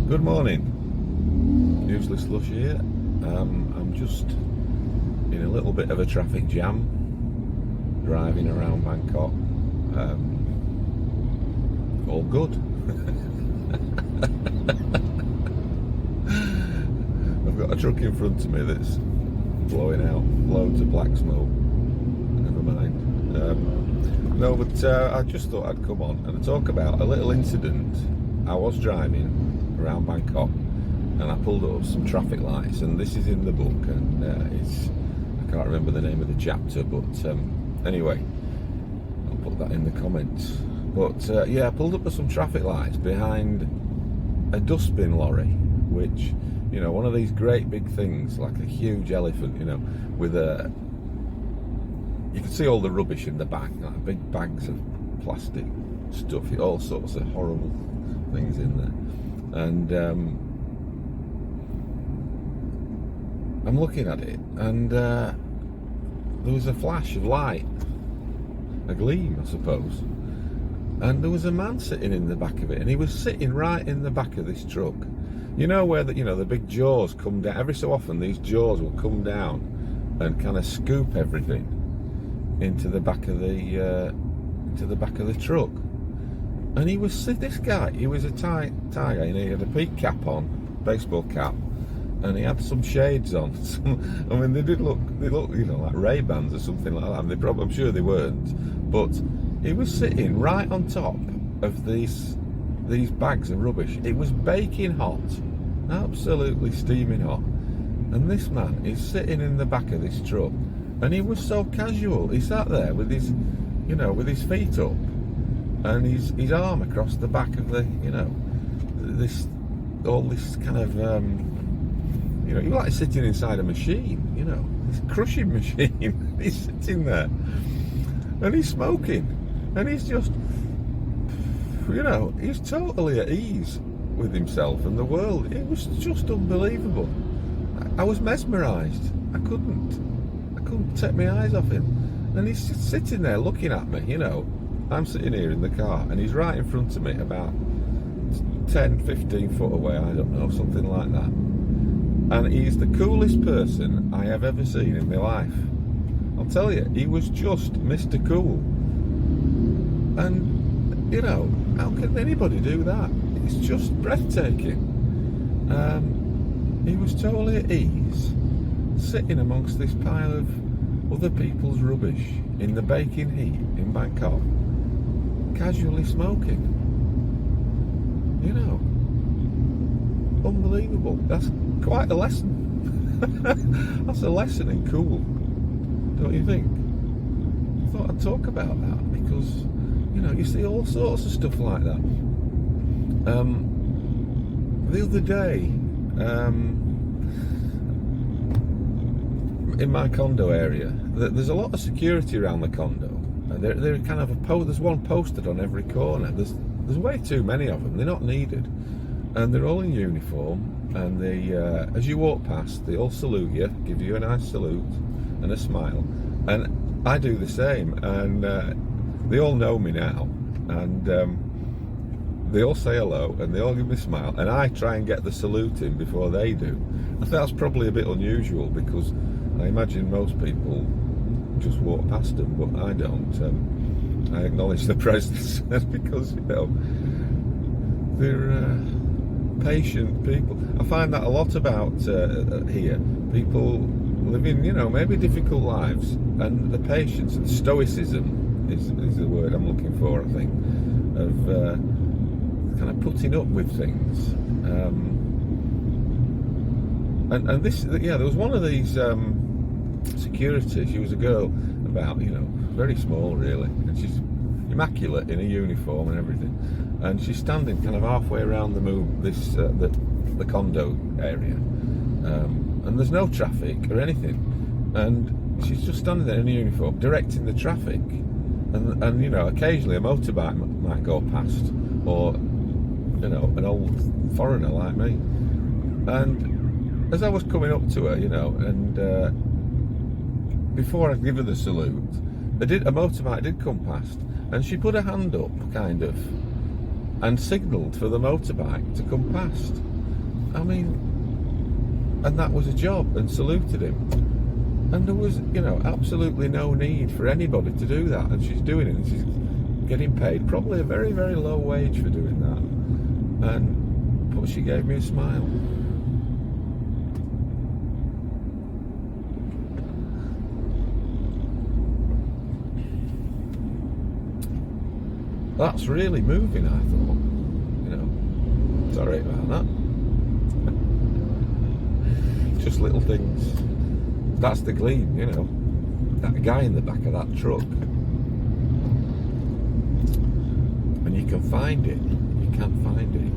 Good morning. Muesli Slush here. I'm just in a little bit of a traffic jam driving around Bangkok. All good. I've got a truck in front of me that's blowing out loads of black smoke. Never mind. No, but I just thought I'd come on and talk about a little incident. I was driving around Bangkok and I pulled up some traffic lights, and this is in the book, and I can't remember the name of the chapter, but anyway, I'll put that in the comments. But yeah, I pulled up with some traffic lights behind a dustbin lorry, which, you know, one of these great big things, like a huge elephant, you know, with a, you can see all the rubbish in the back, like big bags of plastic stuff, all sorts of horrible things in there. And I'm looking at it, and there was a flash of light, a gleam, I suppose, and there was a man sitting in the back of it, and he was sitting right in the back of this truck. You know where the big jaws come down. Every so often these jaws will come down and kind of scoop everything into the back of the truck. And he was this guy. He was a Thai guy, and he had a peak cap on, baseball cap, and he had some shades on. I mean, they look, you know, like Ray-Bans or something like that. I'm sure they weren't, but he was sitting right on top of these bags of rubbish. It was baking hot, absolutely steaming hot, and this man is sitting in the back of this truck, and he was so casual. He sat there with his, you know, with his feet up, and his arm across the back of the, you know, all this kind of, you know, you're like sitting inside a machine, you know, this crushing machine. He's sitting there, and he's smoking, and he's just, you know, he's totally at ease with himself and the world. It was just unbelievable. I was mesmerised. I couldn't take my eyes off him, and he's just sitting there looking at me, you know. I'm sitting here in the car, and he's right in front of me, about 10, 15 foot away, I don't know, something like that. And he's the coolest person I have ever seen in my life. I'll tell you, he was just Mr. Cool. And, you know, how can anybody do that? It's just breathtaking. He was totally at ease, sitting amongst this pile of other people's rubbish in the baking heat in Bangkok, casually smoking. You know, unbelievable. That's quite a lesson. That's a lesson in cool, don't you think? I thought I'd talk about that because, you know, you see all sorts of stuff like that. The other day, in my condo area, there's a lot of security around the condo, and they're kind of there's one posted on every corner. There's way too many of them. They're not needed, and they're all in uniform, and they as you walk past, they all salute you, give you a nice salute and a smile, and I do the same, and they all know me now, and they all say hello, and they all give me a smile, and I try and get the salute in before they do. I think that's probably a bit unusual, because I imagine most people just walk past them, but I don't. I acknowledge their presence because, you know, they're patient people. I find that a lot about here. People living, you know, maybe difficult lives, and the patience and stoicism is the word I'm looking for, I think, of kind of putting up with things. And this, yeah, there was one of these security. She was a girl about, you know, very small really, and she's immaculate in a uniform and everything, and she's standing kind of halfway around the condo area, and there's no traffic or anything, and she's just standing there in a uniform directing the traffic, and you know, occasionally a motorbike might go past, or, you know, an old foreigner like me, and as I was coming up to her, you know, and before I give her the salute, a motorbike did come past, and she put her hand up, kind of, and signalled for the motorbike to come past. I mean, and that was a job, and saluted him. And there was, absolutely no need for anybody to do that. And she's doing it, and she's getting paid probably a very, very low wage for doing that. But she gave me a smile. That's really moving, I thought. Sorry about that. Just little things. That's the gleam, that guy in the back of that truck. And you can find it. You can't find it.